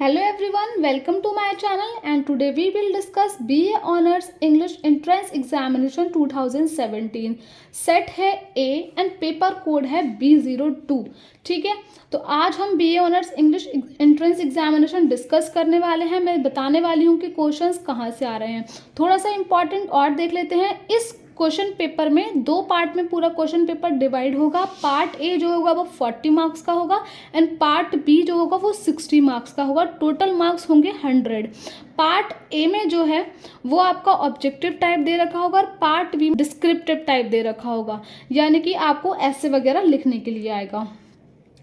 Hello everyone, welcome to my channel and today we will discuss BA Honors English Entrance Examination 2017. Set है A and paper code है B02. ठीक है, तो आज हम BA Honors English Entrance Examination discuss करने वाले हैं. मैं बताने वाली हूँ कि क्वेश्चंस कहाँ से आ रहे हैं. थोड़ा सा इंपॉर्टेंट और देख लेते हैं. इस क्वेश्चन पेपर में दो पार्ट में पूरा क्वेश्चन पेपर डिवाइड होगा. पार्ट ए जो होगा वो 40 मार्क्स का होगा एंड पार्ट बी जो होगा वो 60 मार्क्स का होगा. टोटल मार्क्स होंगे 100. पार्ट ए में जो है वो आपका ऑब्जेक्टिव टाइप दे रखा होगा और पार्ट बी डिस्क्रिप्टिव टाइप दे रखा होगा, यानी कि आपको ऐसे वगैरह लिखने के लिए आएगा.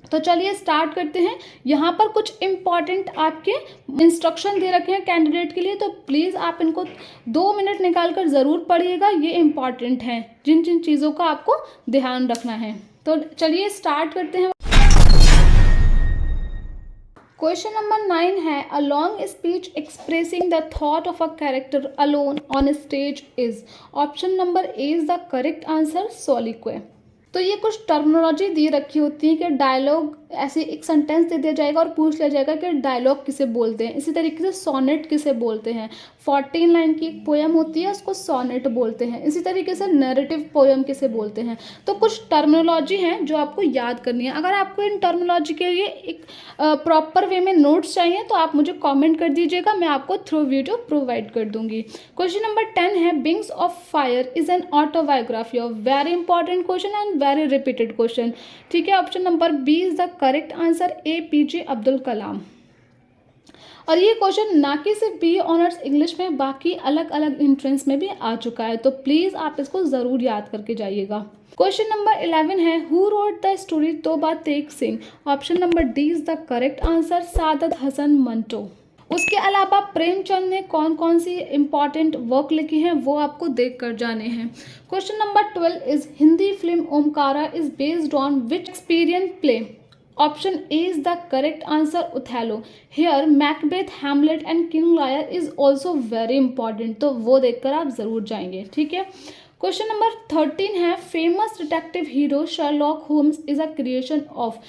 तो चलिए स्टार्ट करते हैं. यहाँ पर कुछ इम्पॉर्टेंट आपके इंस्ट्रक्शन दे रखे हैं कैंडिडेट के लिए, तो प्लीज़ आप इनको 2 मिनट निकाल कर ज़रूर पढ़िएगा. ये इम्पॉर्टेंट हैं, जिन जिन चीज़ों का आपको ध्यान रखना है. तो चलिए स्टार्ट करते हैं. क्वेश्चन नंबर 9 है, a long speech expressing the thought of a character alone on stage is. Option number A is the correct answer, soliloquy. तो ये कुछ टर्मिनोलॉजी दी रखी होती है कि डायलॉग, ऐसे एक सेंटेंस दे दिया जाएगा और पूछ लिया जाएगा कि डायलॉग किसे बोलते हैं. इसी तरीके से सोनेट किसे बोलते हैं. 14 लाइन की एक पोएम होती है, उसको सोनेट बोलते हैं. इसी तरीके से नैरेटिव पोएम किसे बोलते हैं. तो कुछ टर्मिनोलॉजी हैं जो आपको याद करनी है. अगर आपको इन टर्मिनोलॉजी के लिए एक प्रॉपर वे में नोट्स चाहिए तो आप मुझे कॉमेंट कर दीजिएगा, मैं आपको थ्रू वीडियो प्रोवाइड कर दूंगी. क्वेश्चन नंबर 10 है, wings of fire is an autobiography of. Very important question and very repeated question. ठीक है, option number B is the correct answer, APJ Abdul Kalam. और ये क्वेश्चन ना कि सिर्फ बी ऑनर्स इंग्लिश में, बाकी अलग अलग एंट्रेंस में भी आ चुका है, तो प्लीज़ आप इसको ज़रूर याद करके जाइएगा. क्वेश्चन नंबर 11 है, who wrote the story Toba Tek Singh. Option number D is the correct answer, Saadat Hasan Manto. उसके अलावा प्रेमचंद ने कौन कौन सी इंपॉर्टेंट वर्क लिखी हैं वो आपको देख कर जाने हैं. Question number 12 is, Hindi film Omkara is based on which experience play. Option A is the correct answer, Othello. Here Macbeth, Hamlet and King Lear is also very important, तो वो देखकर आप जरूर जाएंगे. ठीक है. क्वेश्चन नंबर 13 है, famous detective hero Sherlock Holmes is a creation of.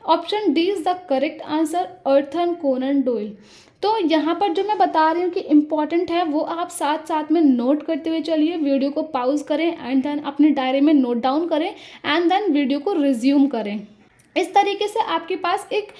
Option D is the correct answer, Arthur Conan Doyle. तो यहाँ पर जो मैं बता रही हूँ कि इम्पॉर्टेंट है वो आप साथ साथ में नोट करते हुए चलिए. वीडियो को पॉज करें एंड देन अपनी डायरी में नोट डाउन करें एंड देन वीडियो को रिज्यूम करें. इस तरीके से आपके पास एक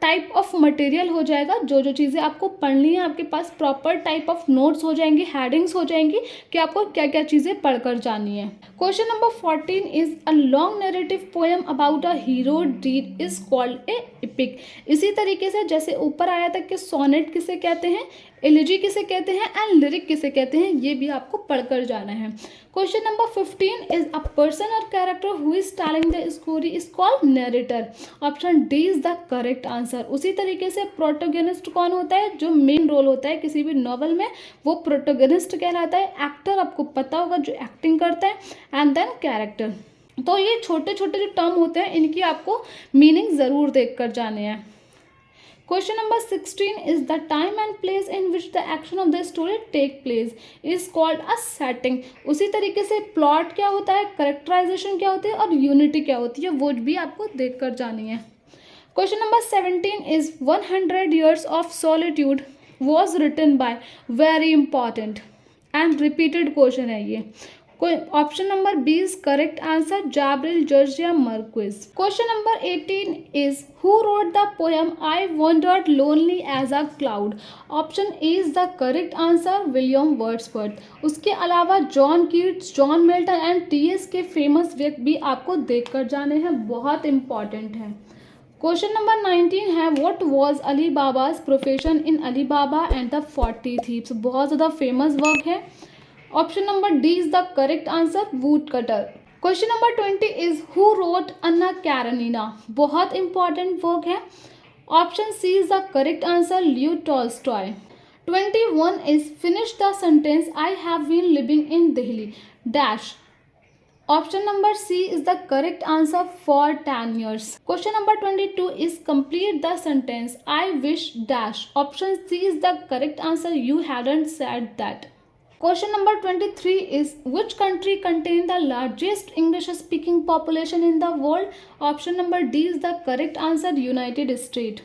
टाइप ऑफ मटेरियल हो जाएगा. जो जो चीज़ें आपको पढ़नी है आपके पास प्रॉपर टाइप ऑफ नोट्स हो जाएंगी, हेडिंग्स हो जाएंगी कि आपको क्या क्या चीज़ें पढ़कर जानी है. Question number 14 is, a long narrative poem about a hero deed is called a epic. इसी तरीके से जैसे ऊपर आया था कि सोनेट किसे कहते हैं, एलिजी किसे कहते हैं एंड लिरिक किसे कहते हैं, ये भी आपको पढ़कर जाना है. Question number 15 is, a person or character who is telling the story is called narrator. Option D is the correct answer. उसी तरीके से प्रोटोगनिस्ट कौन होता है, जो मेन रोल होता है किसी भी नॉवल में, वो प्रोटोगनिस्ट कहलाता है. एक्टर आपको पता होगा जो एक्टिंग करता है, एंड देन कैरेक्टर. तो ये छोटे छोटे जो टर्म होते हैं इनकी आपको मीनिंग ज़रूर देख कर जाने हैं. Question number 16 is, the time and place in which the action of the story take place is called a setting. उसी तरीके से प्लॉट क्या होता है, करेक्टराइजेशन क्या होती है और यूनिटी क्या होती है, वो भी आपको देख कर जानी है. Question number 17 is, 100 years of solitude was written by. Very important and repeated question है ये. Option number B is correct answer, Gabriel Garcia Marquez. Question number 18 is, who wrote the poem I wandered lonely as a cloud. Option A is the correct answer, William Wordsworth. उसके अलावा John Keats, John Milton and TS के famous work भी आपको देख कर जाने हैं, बहुत इंपॉर्टेंट है. क्वेश्चन नंबर 19 है, what was Ali Baba's profession in Ali Baba and the 40 thieves. बहुत ज़्यादा फेमस वर्क है. Option number D is the correct answer, woodcutter. Question number 20 is, who wrote Anna Karenina. बहुत important work है. Option C is the correct answer, Leo Tolstoy. 21 is, finish the sentence I have been living in Delhi dash. Option number C is the correct answer, for 10 years. Question number 22 is, complete the sentence I wish dash. Option C is the correct answer, you hadn't said that. Question number 23 is, which country contain the largest English speaking population in the world? Option number D is the correct answer, United States.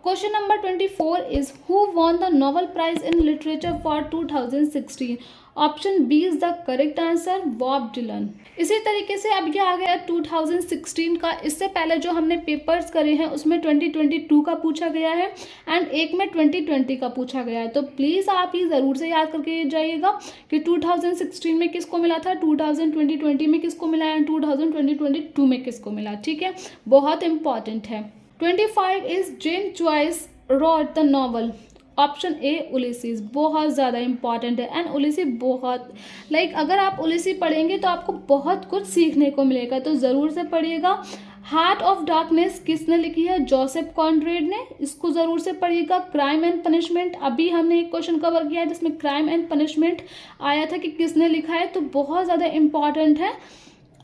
Question number 24 is who won the Nobel Prize in Literature for 2016? Option B is the correct answer, Bob Dylan. इसी तरीके से अब ये आ गया 2016 का। इससे पहले जो हमने पेपर्स करे हैं उसमें 2022 का पूछा गया है एंड एक में 2020 का पूछा गया है। तो प्लीज़ आप ये ज़रूर से याद करके जाइएगा कि 2016 में किसको मिला था, 2020 में किसको मिला है, 2022 में किसको मिला। ठीक है, बहुत इंपॉर्टेंट है। 25 is James Joyce wrote the novel. Option A Ulysses, बहुत ज़्यादा इंपॉर्टेंट है एंड उलिसी बहुत अगर आप उलिसी पढ़ेंगे तो आपको बहुत कुछ सीखने को मिलेगा, तो ज़रूर से पढ़िएगा। हार्ट ऑफ डार्कनेस किसने लिखी है, जोसेफ कॉनरेड ने, इसको ज़रूर से पढ़िएगा। क्राइम एंड पनिशमेंट, अभी हमने एक क्वेश्चन कवर किया है जिसमें क्राइम एंड पनिशमेंट आया था कि किसने लिखा है, तो बहुत ज़्यादा इंपॉर्टेंट है,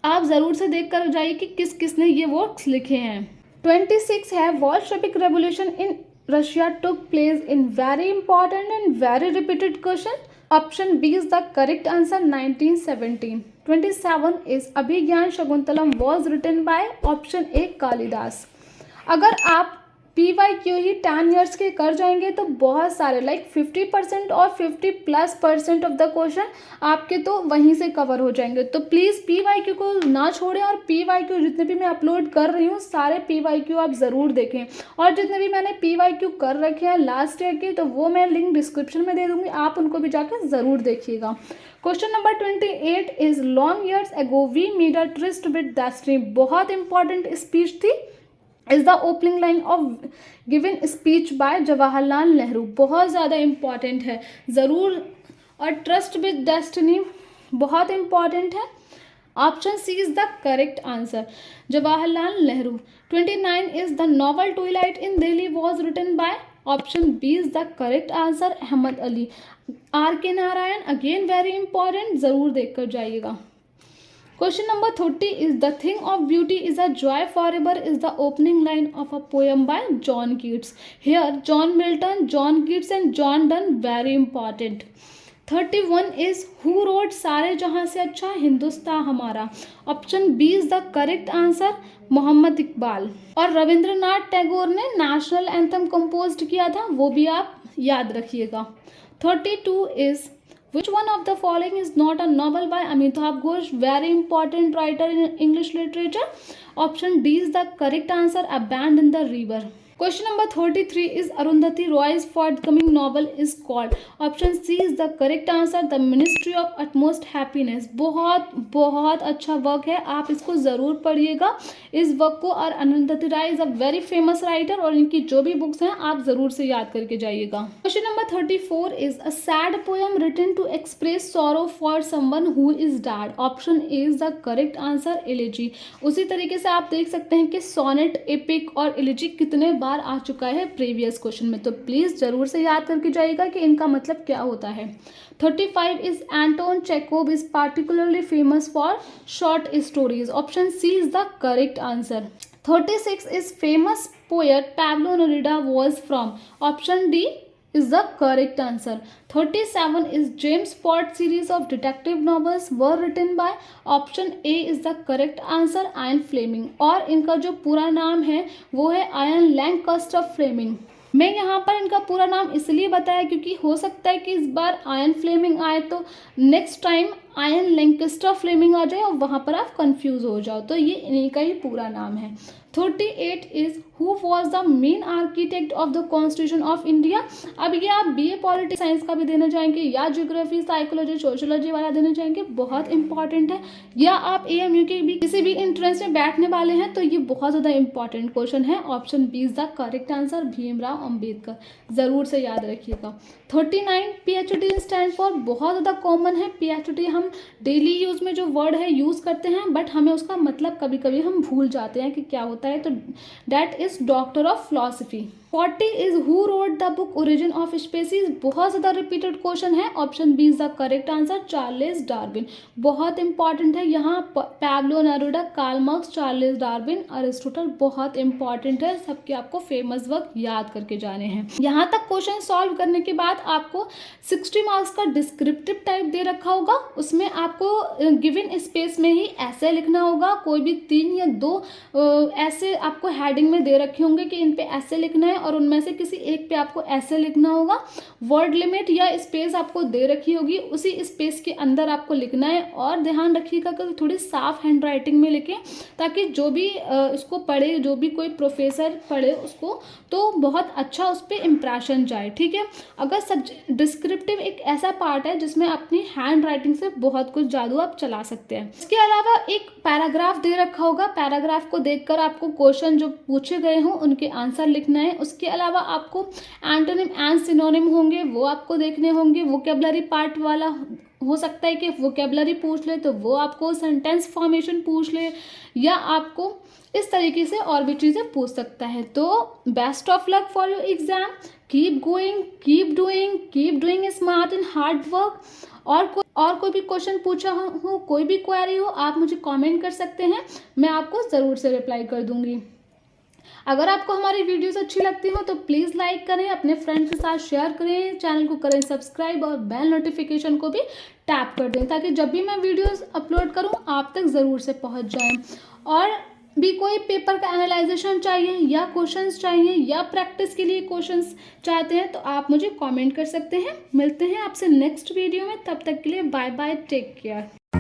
आप ज़रूर से देख कर जाइए कि किसने ये वर्क्स लिखे हैं। 26 है Bolshevik revolution in Russia took place in very important and very repeated question. Option B is the correct answer, 1917. 27 is Abhijnana Shakuntalam was written by option A Kalidas. अगर आप PYQ ही 10 ईयर्स के कर जाएंगे तो बहुत सारे 50% और 50+% ऑफ द क्वेश्चन आपके तो वहीं से कवर हो जाएंगे। तो प्लीज़ PYQ को ना छोड़ें और PYQ जितने भी मैं अपलोड कर रही हूँ सारे PYQ आप ज़रूर देखें, और जितने भी मैंने PYQ कर रखे हैं लास्ट ईयर के तो वो मैं लिंक डिस्क्रिप्शन में दे दूँगी, आप उनको भी जाकर ज़रूर देखिएगा। Question number 28 is long years ago we made a tryst with destiny. बहुत इंपॉर्टेंट स्पीच थी, is the opening line of given speech by Jawaharlal Nehru. बहुत ज़्यादा इम्पॉर्टेंट है ज़रूर, और ट्रस्ट विद डेस्टिनी बहुत इम्पॉर्टेंट है। Option C is the correct answer, Jawaharlal Nehru. 29 is the novel Twilight in Delhi was written by, option B is the correct answer, Ahmed Ali. Are के Narayan, again very important, ज़रूर देख कर जाइएगा। Question number 30 is the thing of beauty is a joy forever is the opening line of a poem by John Keats. Here John Milton, John Keats and John Donne very important. 31 is who wrote सारे जहाँ से अच्छा हिंदुस्तान हमारा। Option B is the correct answer, Mohammad Iqbal. और रविंद्रनाथ टैगोर ने national anthem compose किया था, वो भी आप याद रखिएगा। 32 is which one of the following is not a novel by Amitabh Ghosh, very important writer in English literature? Option D is the correct answer, A Band in the River. Question number 33 is Arundhati Roy's forthcoming novel is called, option C is the correct answer, The Ministry of Utmost Happiness. बहुत बहुत अच्छा work है, आप इसको ज़रूर पढ़िएगा इस work को। और Arundhati Roy is a very famous writer और इनकी जो भी बुक्स हैं आप ज़रूर से याद करके जाइएगा। Question number 34 is a sad poem written to express sorrow for someone who is dead. Option A is the correct answer, elegy. उसी तरीके से आप देख सकते हैं कि सोनेट, एपिक और एलिजी कितने बार आ चुका है प्रीवियस क्वेश्चन में, तो प्लीज़ ज़रूर से याद करके जाइएगा कि इनका मतलब क्या होता है। 35 is Anton Chekhov is particularly famous for short stories. Option C is the correct answer. 36 is famous poet Pablo Neruda was from. Option D is the correct answer. 37 is James Ford series of detective novels were written by. Option A is the correct answer, Ian Fleming. और इनका जो पूरा नाम है वो है ion लैंकस्टर Fleming. मैं यहाँ पर इनका पूरा नाम इसलिए बताया क्योंकि हो सकता है कि इस बार आयन फ्लेमिंग आए तो नेक्स्ट टाइम आयन लैंकस्टर फ्लेमिंग आ जाए और वहाँ पर आप कंफ्यूज हो जाओ, तो ये इन्हीं का ही पूरा नाम है। 38 is who was the main architect of the constitution of India. अब ये आप BA पॉलिटिक्स साइंस का भी देना चाहेंगे या ज्योग्राफी, साइकोलॉजी, सोशोलॉजी वाला देना चाहेंगे, बहुत इंपॉर्टेंट है। या आप AMU के भी किसी भी एंट्रेंस में बैठने वाले हैं तो ये बहुत ज़्यादा इंपॉर्टेंट क्वेश्चन है। Option B is the correct answer, Bhimrao Ambedkar, ज़रूर से याद रखिएगा। 39 PhD स्टैंड फॉर, बहुत ज़्यादा कॉमन है। PhD हम डेली यूज़ में जो वर्ड है यूज़ करते हैं बट हमें उसका मतलब कभी कभी हम भूल जाते हैं कि क्या होता है, तो that is doctor of philosophy. 40 is who wrote the book origin of species, बहुत ज़्यादा रिपीटेड क्वेश्चन है। Option B is the correct answer, Charles Darwin, बहुत इंपॉर्टेंट है। यहाँ Pablo Neruda, Karl Marx, Charles Darwin, Aristotle, बहुत important है, सबके आपको फेमस वर्क याद करके जाने हैं। यहाँ तक क्वेश्चन सॉल्व करने के बाद आपको 60 मार्क्स का डिस्क्रिप्टिव टाइप दे रखा होगा, उसमें आपको गिवन स्पेस में ही ऐसे लिखना होगा। कोई भी 3 या 2 ऐसे आपको हेडिंग में दे रखे होंगे कि इन पे ऐसे लिखना है और उनमें से किसी एक पे आपको ऐसे लिखना होगा। वर्ड लिमिट या स्पेस आपको दे रखी होगी, उसी स्पेस के अंदर आपको लिखना है। और ध्यान रखिएगा कि थोड़ी साफ हैंड राइटिंग में लिखें, ताकि जो भी इसको पढ़े, जो भी कोई प्रोफेसर पढ़े उसको, तो बहुत अच्छा उस पर इम्प्रेशन जाए। ठीक है, अगर डिस्क्रिप्टिव एक ऐसा पार्ट है जिसमें अपनी हैंड राइटिंग से बहुत कुछ जादू आप चला सकते हैं। इसके अलावा एक पैराग्राफ दे रखा होगा, पैराग्राफ को देखकर आपको क्वेश्चन जो पूछे गए हों उनके आंसर लिखना है। उसके अलावा आपको एंटोनिम एंड सिनोनिम होंगे वो आपको देखने होंगे। वोकेबलरी पार्ट वाला हो सकता है कि वोकेबलरी पूछ ले, तो वो आपको सेंटेंस फॉर्मेशन पूछ ले, या आपको इस तरीके से और भी चीज़ें पूछ सकता है। तो best of luck for your exam, keep going, keep doing smart and hard work. और कोई भी क्वेश्चन पूछा हो, कोई भी क्वेरी हो, आप मुझे कमेंट कर सकते हैं, मैं आपको ज़रूर से रिप्लाई कर दूंगी। अगर आपको हमारी वीडियोस अच्छी लगती हो तो प्लीज़ लाइक करें, अपने फ्रेंड्स के साथ शेयर करें, चैनल को करें सब्सक्राइब और बेल नोटिफिकेशन को भी टैप कर दें, ताकि जब भी मैं वीडियोस अपलोड करूं आप तक ज़रूर से पहुंच जाएं। और भी कोई पेपर का एनालाइजेशन चाहिए, या क्वेश्चंस चाहिए, या प्रैक्टिस के लिए क्वेश्चंस चाहते हैं, तो आप मुझे कमेंट कर सकते हैं। मिलते हैं आपसे नेक्स्ट वीडियो में, तब तक के लिए बाय बाय, टेक केयर।